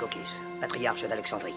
Theotokos, patriarche d'Alexandrie.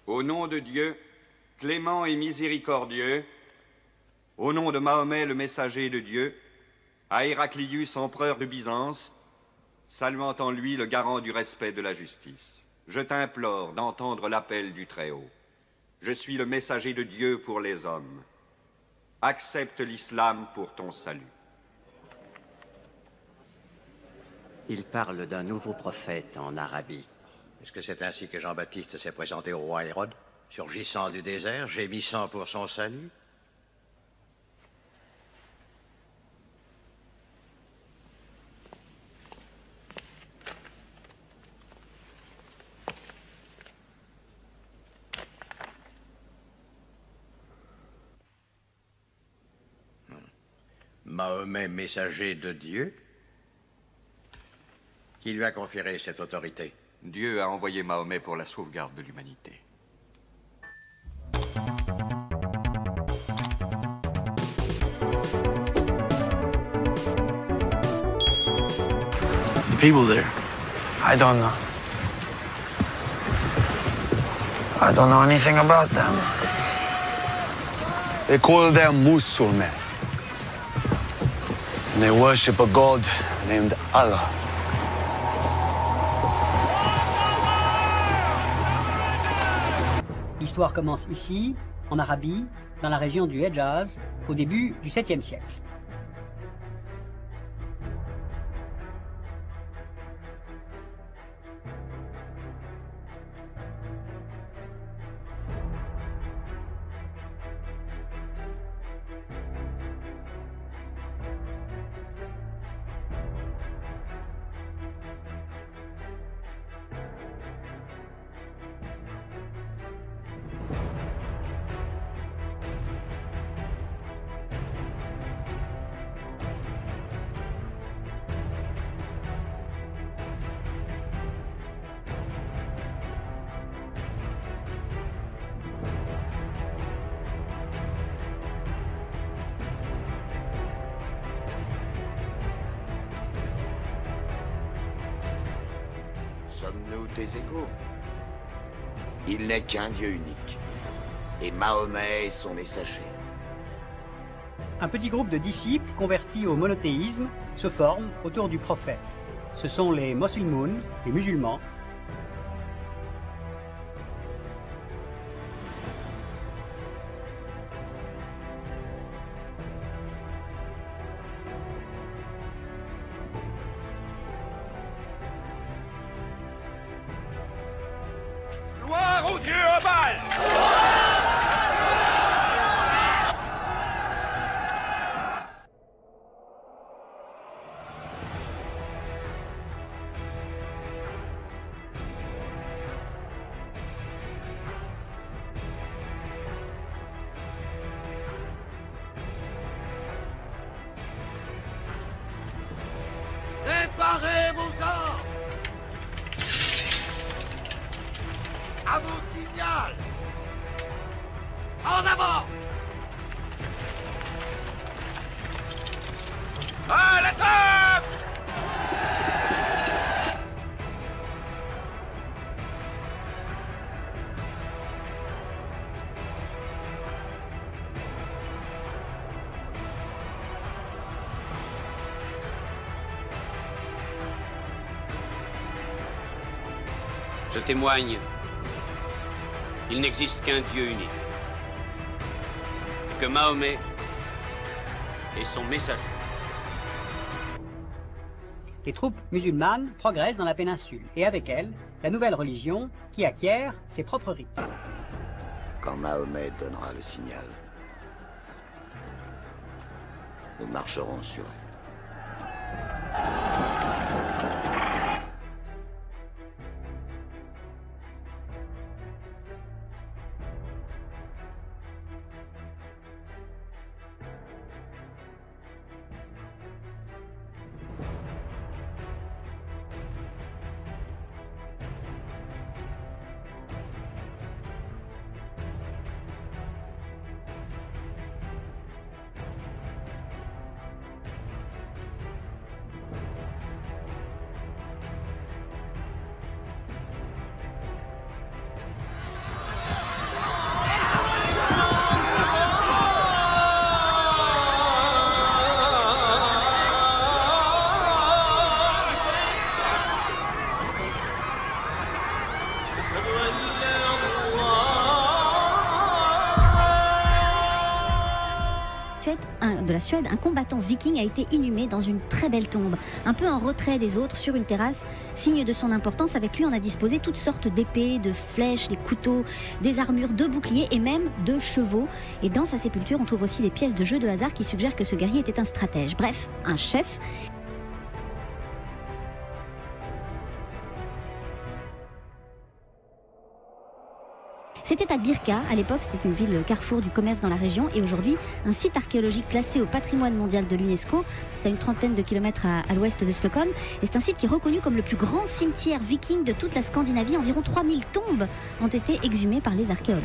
Au nom de Dieu, clément et miséricordieux, au nom de Mahomet le messager de Dieu, à Héraclius, empereur de Byzance, saluant en lui le garant du respect de la justice, je t'implore d'entendre l'appel du Très-Haut. Je suis le messager de Dieu pour les hommes. Accepte l'islam pour ton salut. Il parle d'un nouveau prophète en Arabie. Est-ce que c'est ainsi que Jean-Baptiste s'est présenté au roi Hérode, surgissant du désert, gémissant pour son salut? Mahomet, messager de Dieu? Qui lui a conféré cette autorité? Dieu a envoyé Mahomet pour la sauvegarde de l'humanité. The people there, I don't know. I don't know anything about them. They call them Musulman. And they worship a god named Allah. L'histoire commence ici, en Arabie, dans la région du Hedjaz, au début du 7e siècle. Sommes-nous tes égaux? Il n'est qu'un Dieu unique. Et Mahomet est son messager. Un petit groupe de disciples convertis au monothéisme se forme autour du prophète. Ce sont les Muslimun, les musulmans. Gloire au Dieu au bal! Préparez vos armes! À vos signal! En avant! À l'attaque! Je témoigne, il n'existe qu'un Dieu unique, et que Mahomet est son messager. Les troupes musulmanes progressent dans la péninsule, et avec elles, la nouvelle religion qui acquiert ses propres rites. quand Mahomet donnera le signal. Nous marcherons sur eux. De la Suède, un combattant viking a été inhumé dans une très belle tombe, un peu en retrait des autres, sur une terrasse. Signe de son importance, avec lui on a disposé toutes sortes d'épées, de flèches, des couteaux, des armures, de boucliers et même de chevaux. Et dans sa sépulture, on trouve aussi des pièces de jeu de hasard qui suggèrent que ce guerrier était un stratège, bref, un chef. C'était à Birka, à l'époque c'était une ville carrefour du commerce dans la région et aujourd'hui un site archéologique classé au patrimoine mondial de l'UNESCO. C'est à une trentaine de kilomètres à l'ouest de Stockholm et c'est un site qui est reconnu comme le plus grand cimetière viking de toute la Scandinavie. Environ 3000 tombes ont été exhumées par les archéologues.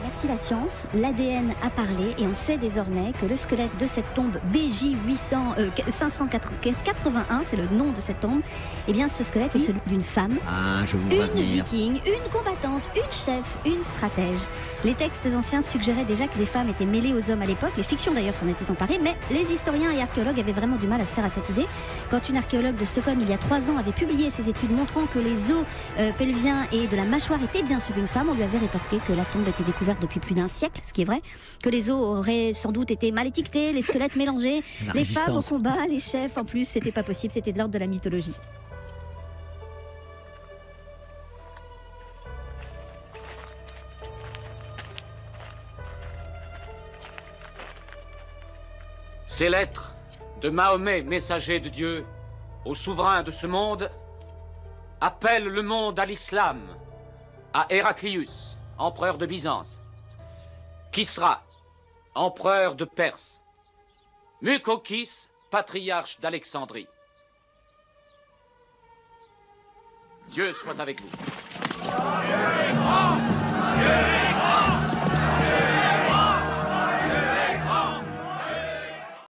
Merci la science, l'ADN a parlé et on sait désormais que le squelette de cette tombe BJ 581, c'est le nom de cette tombe, eh bien ce squelette est celui d'une femme, une viking, une combattante, une chef, une stratège. Les textes anciens suggéraient déjà que les femmes étaient mêlées aux hommes à l'époque, les fictions d'ailleurs s'en étaient emparées, mais les historiens et archéologues avaient vraiment du mal à se faire à cette idée. Quand une archéologue de Stockholm il y a 3 ans avait publié ses études montrant que les os pelviens et de la mâchoire étaient bien ceux d'une femme, on lui avait rétorqué que la tombe était découverte depuis plus d'un siècle, ce qui est vrai, que les os auraient sans doute été mal étiquetés, les squelettes mélangés, les femmes au combat, les chefs en plus, c'était pas possible, c'était de l'ordre de la mythologie. Ces lettres de Mahomet, messager de Dieu, au souverain de ce monde, appellent le monde à l'islam, à Héraclius, empereur de Byzance, Kisra, empereur de Perse, Mukochis, patriarche d'Alexandrie. Dieu soit avec vous.